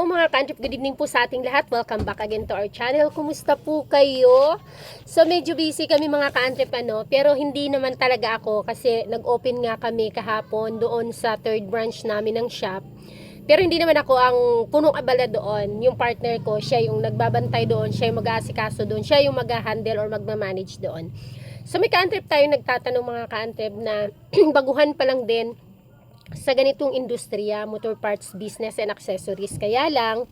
Mga ka-antrip, good evening po sa ating lahat. Welcome back again to our channel. Kumusta po kayo? So medyo busy kami mga ka-antrip pero hindi naman talaga ako kasi nag-open nga kami kahapon doon sa third branch namin ng shop. Pero hindi naman ako ang punong abala doon. Yung partner ko, siya yung nagbabantay doon, siya yung mag-aasikaso doon, siya yung mag-handle or magma-manage doon. So may ka-antrip tayo nagtatanong mga ka-antrip na baguhan pa lang din sa ganitong industriya, motor parts business and accessories. Kaya lang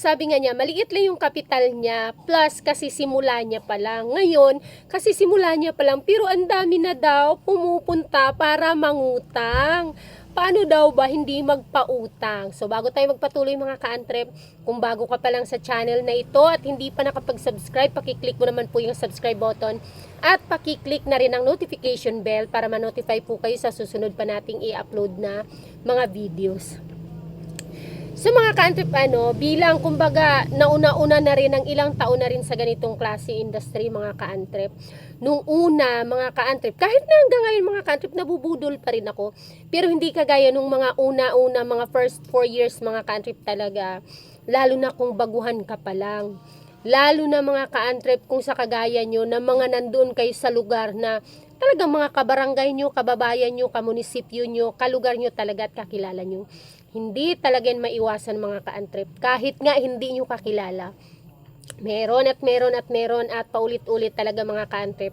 sabi nga niya, maliit lang yung kapital niya, plus kasi simula niya pa lang. Ngayon, kasi simula niya pa lang, pero ang dami na daw pumupunta para mangutang. Paano daw ba hindi magpautang? So bago tayo magpatuloy mga ka-antrip, kung bago ka pa lang sa channel na ito at hindi pa nakapag-subscribe, pakiclick mo naman po yung subscribe button at pakiclick na rin ang notification bell para ma-notify po kayo sa susunod pa nating i-upload na mga videos. So mga ka-antrip, bilang kumbaga nauna-una na rin ng ilang taon na rin sa ganitong klase industry mga ka-antrip. Nung una mga ka-antrip, kahit na hanggang ngayon mga ka-antrip, nabubudol pa rin ako. Pero hindi kagaya nung mga una-una, mga first 4 years mga ka-antrip talaga. Lalo na kung baguhan ka pa lang. Lalo na mga ka-antrip kung sa kagaya nyo na mga nandoon kayo sa lugar na talagang mga kabarangay nyo, kababayan nyo, kamunisipyo nyo, kalugar nyo talaga at kakilala nyo. Hindi talaga maiwasan mga ka-antrip. Kahit nga hindi nyo kakilala. Meron at paulit-ulit talaga mga ka-antrip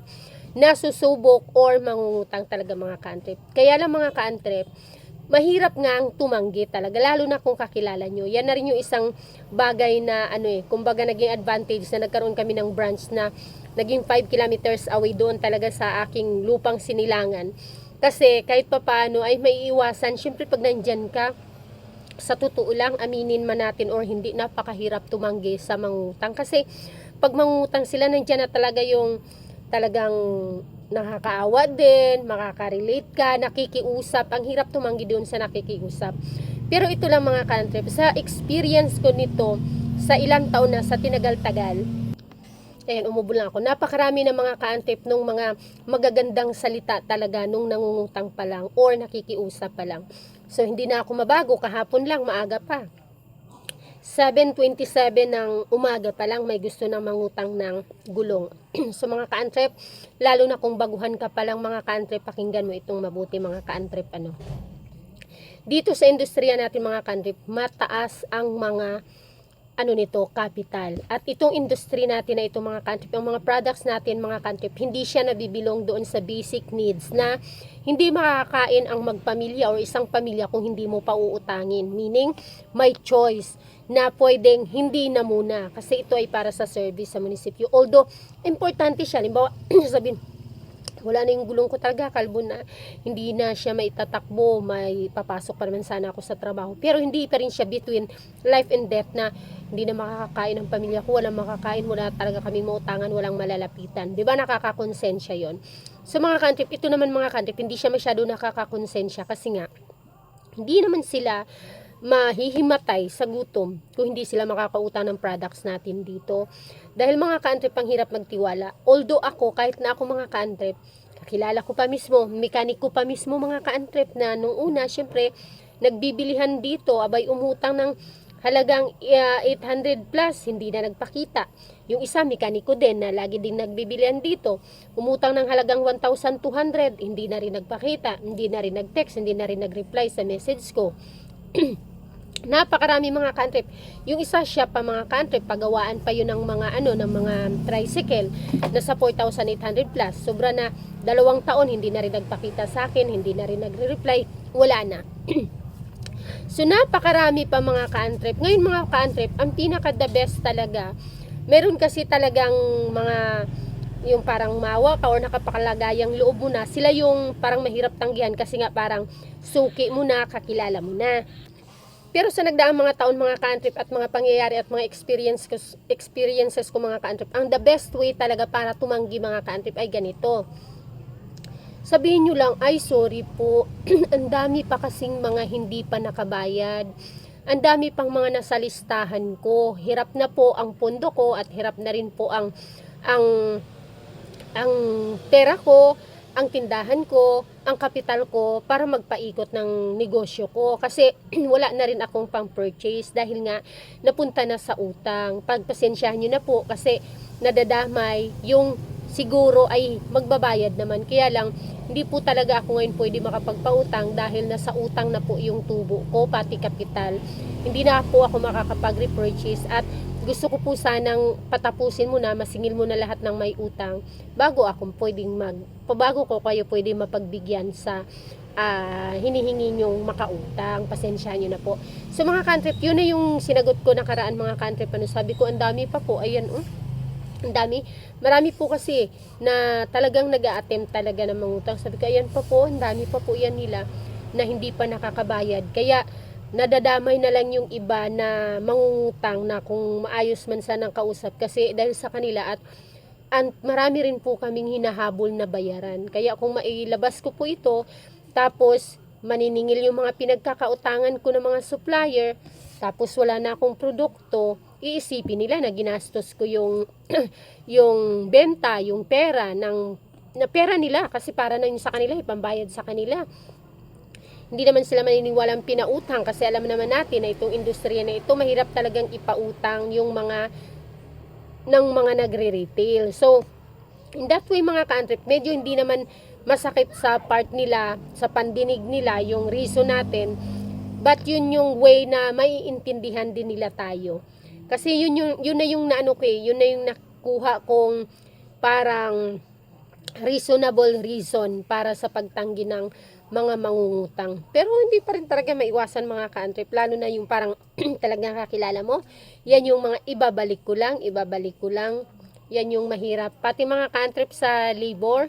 na susubok or mangungutang talaga mga ka-antrip. Kaya lang mga ka-antrip, mahirap nga ang tumanggi talaga, lalo na kung kakilala nyo. Yan na rin yung isang bagay na kumbaga naging advantage na nagkaroon kami ng branch na naging 5 kilometers away doon talaga sa aking lupang Sinilangan. Kasi kahit pa paano ay maiiwasan, syempre pag nandyan ka, sa totoo lang, aminin man natin or hindi, napakahirap tumanggi sa mangutang. Kasi pag mangutang sila, nandyan na talaga yung talagang nakakaawa din, makaka-relate ka, nakikiusap. Ang hirap tumanggi doon sa nakikiusap. Pero ito lang mga ka-antrip, sa experience ko nito, sa ilang taon na, sa tinagal-tagal, ayan, umubol lang ako. Napakarami na mga ka-antrip nung mga magagandang salita talaga nung nangungutang pa lang or nakikiusap pa lang. So, hindi na ako mabago. Kahapon lang, maaga pa. 7:27 ng umaga pa lang, may gusto na mangutang ng gulong. So, mga ka-antrip, lalo na kung baguhan ka pa lang mga ka-antrip, pakinggan mo itong mabuti mga ka-antrip. Dito sa industriya natin mga ka-antrip, mataas ang mga capital. At itong industry natin na ito mga ka-antrip, yung mga products natin mga ka-antrip, hindi siya nabibilong doon sa basic needs na hindi makakain ang magpamilya o isang pamilya kung hindi mo pa uutangin. Meaning, may choice na pwedeng hindi na muna kasi ito ay para sa service sa munisipyo. Although, importante siya. Halimbawa, sabihin, wala na yung gulong ko talaga, kalbo na, hindi na siya maitatakbo, may papasok pa naman sana ako sa trabaho. Pero hindi pa rin siya between life and death na hindi na makakakain ng pamilya ko, walang makakain, wala talaga kami mautangan, walang malalapitan. Diba nakakakonsensya yon? So mga ka-antrip, ito naman mga ka-antrip, hindi siya masyado nakakakonsensya kasi nga, hindi naman sila mahihimatay sa gutom kung hindi sila makakautang ng products natin dito. Dahil mga ka-antrip, ang hirap magtiwala. Although ako, kahit na ako mga ka-antrip, kakilala ko pa mismo, mekanik ko pa mismo mga ka-antrip na nung una, syempre, nagbibilihan dito, abay umutang ng halagang 800 plus, hindi na nagpakita. Yung isa, mekaniko din na lagi din nagbibilihan dito. Umutang ng halagang 1,200, hindi na rin nagpakita, hindi na rin nag-text, hindi na rin nag-reply sa message ko. Napakarami mga ka-antrip. Yung isa siya pa mga ka-antrip, pagawaan pa yun ng mga ng mga tricycle na sa 4,800 plus. Sobra na 2 taon, hindi na rin nagpakita sa akin, hindi na rin nagre-reply, wala na. So napakarami pa mga ka-antrip. Ngayon mga ka-antrip, ang pinaka the best talaga, meron kasi talagang mga yung parang mawa ka or nakapakalagayang loob mo na, sila yung parang mahirap tanggihan kasi nga parang suki mo na, kakilala mo na. Pero sa nagdaang mga taon mga ka-antrip at mga pangyayari at mga experiences ko mga ka-antrip, ang the best way talaga para tumanggi mga ka-antrip ay ganito. Sabihin nyo lang, ay sorry po, ang dami pa kasing mga hindi pa nakabayad. Ang dami pang mga nasa listahan ko. Hirap na po ang pondo ko at hirap na rin po ang pera ko. ang tindahan ko, ang kapital ko para magpaikot ng negosyo ko. Kasi wala na rin akong pang-purchase dahil nga napunta na sa utang. Pagpasensyahan nyo na po kasi nadadamay yung siguro ay magbabayad naman. Kaya lang, hindi po talaga ako ngayon pwede makapagpautang dahil nasa utang na po yung tubo ko, pati kapital. Hindi na po ako makakapag-repurchase at gusto ko po sanang patapusin mo na, masingil mo na lahat ng may utang bago ko kayo pwede mapagbigyan sa hinihingi nyong makautang. Pasensyahan nyo na po. So mga kantrip, yun na yung sinagot ko nakaraan mga kantrip. Ano, sabi ko, ang dami pa po. Ayan, ang dami. Marami po kasi na talagang nag-a-attempt talaga ng mangutang. Sabi ko, ayan pa po, ang dami pa po yan nila na hindi pa nakakabayad. Kaya nadadamay na lang yung iba na mangungutang na kung maayos man sanang kausap kasi dahil sa kanila at marami rin po kaming hinahabol na bayaran. Kaya kung mailabas ko po ito, tapos maniningil yung mga pinagkakautangan ko ng mga supplier, tapos wala na akong produkto, iisipin nila na ginastos ko yung yung benta, yung pera na pera nila kasi para na yun sa kanila, ipambayad sa kanila. Hindi naman sila maniniwalang pinautang kasi alam naman natin na itong industriya na ito, mahirap talagang ipautang yung mga nagre-retail. So, in that way mga ka-antrip, medyo hindi naman masakit sa part nila, sa pandinig nila, yung reason natin, but yun yung way na maiintindihan din nila tayo. Kasi yun na yung yun na yung nakuha kong parang reasonable reason para sa pagtanggi ng mga mangungutang. Pero hindi pa rin talaga maiwasan mga ka-antrip, lalo na yung parang talagang kakilala mo, yan yung mga ibabalik ko lang, yan yung mahirap. Pati mga ka-antrip sa labor,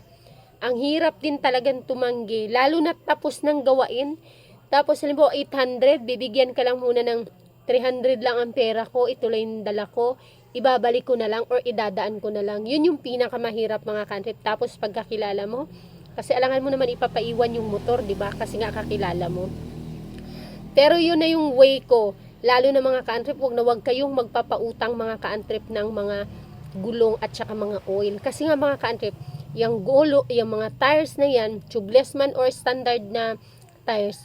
ang hirap din talagang tumanggi, lalo na tapos ng gawain. Tapos halimbawa 800, bibigyan ka lang muna ng 300 lang ang pera ko, ito lang yung dala ko, ibabalik ko na lang or idadaan ko na lang. Yun yung pinakamahirap mga ka-antrip. Tapos pagkakilala mo, kasi alangan mo naman ipapaiwan yung motor, di ba? Kasi nga kakilala mo. Pero yun na yung way ko. Lalo na mga ka-antrip, wag kayong magpapautang mga ka-antrip ng mga gulong at saka mga oil. Kasi nga mga ka-antrip, yung gulo, yung mga tires na yan, tubeless man or standard na tires,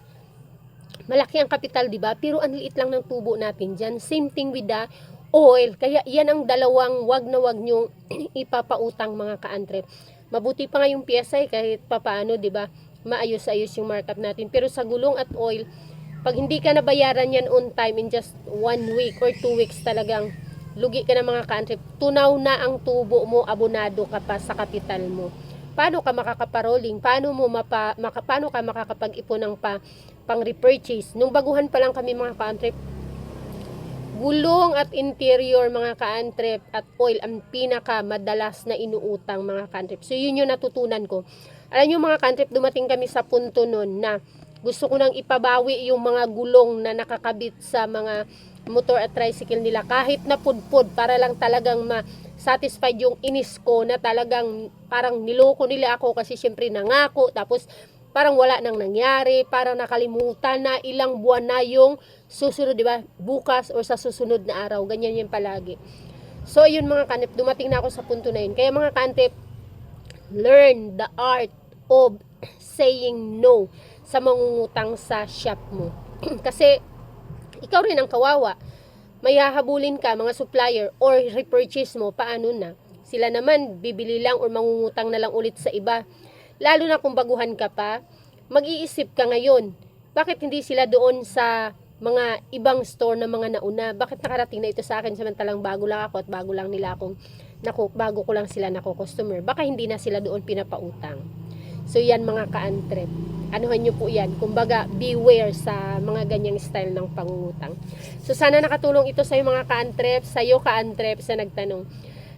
malaki ang kapital, di ba? Pero ang liit lang ng tubo natin dyan. Same thing with the oil. Kaya yan ang dalawang wag nyo ipapautang mga ka-antrip. Mabuti pa nga yung PSI kahit papaano, 'di ba? Maayos-ayos yung markup natin. Pero sa gulong at oil, pag hindi ka nabayaran yan on time in just 1 week or 2 weeks, talagang lugi ka na mga ka-antrip. Tunaw na ang tubo mo, abonado ka pa sa kapital mo. Paano ka makakaparoling? Paano ka makakapag-ipon ng pang repurchase? Nung baguhan pa lang kami mga ka-antrip, gulong at interior mga ka-antrip at oil ang pinaka madalas na inuutang mga ka-antrip. So yun yung natutunan ko. Alam nyo mga ka-antrip, dumating kami sa punto nun na gusto ko nang ipabawi yung mga gulong na nakakabit sa mga motor at tricycle nila kahit na pudpud para lang talagang ma-satisfied yung inis ko na talagang parang niloko nila ako kasi syempre nangako tapos parang wala nang nangyari, parang nakalimutan na ilang buwan na yung susunod, di ba? Bukas or sa susunod na araw, ganyan yan palagi. So, yun mga kanip, dumating na ako sa punto na yun. Kaya mga kanip, learn the art of saying no sa mangungutang sa shop mo. Kasi, ikaw rin ang kawawa. May hahabulin ka, mga supplier, or repurchase mo, paano na? Sila naman, bibili lang or mangungutang na lang ulit sa iba. Lalo na kung baguhan ka pa, mag-iisip ka ngayon, bakit hindi sila doon sa mga ibang store na mga nauna? Bakit nakarating na ito sa akin samantalang bago lang ako at bago ko lang sila nako-customer? Baka hindi na sila doon pinapautang. So yan mga ka-antrep. Anuhan nyo po yan. Kumbaga, beware sa mga ganyang style ng pangungutang. So sana nakatulong ito sa mga ka-antrep, sa'yo ka-antrep sa nagtanong.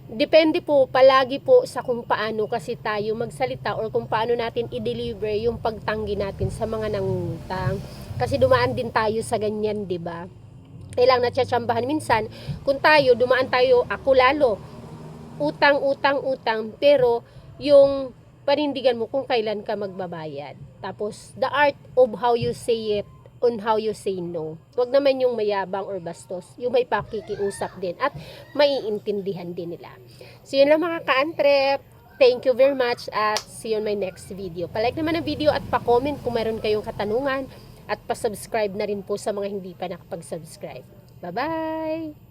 Depende po palagi po sa kung paano kasi tayo magsalita or kung paano natin i-deliver yung pagtanggi natin sa mga nangungutang. Kasi dumaan din tayo sa ganyan, 'di ba? Kailang natsatsambahan minsan kung dumaan tayo, ako lalo, utang, pero yung panindigan mo kung kailan ka magbabayad. Tapos the art of how you say it on how you say no. Huwag naman yung mayabang or bastos. Yung may pakikiusap din at maiintindihan din nila. So yun lang mga ka-antrep. Thank you very much at see you on my next video. Palike naman ang video at pa-comment kung meron kayong katanungan at pa-subscribe na rin po sa mga hindi pa nakapag-subscribe. Bye-bye!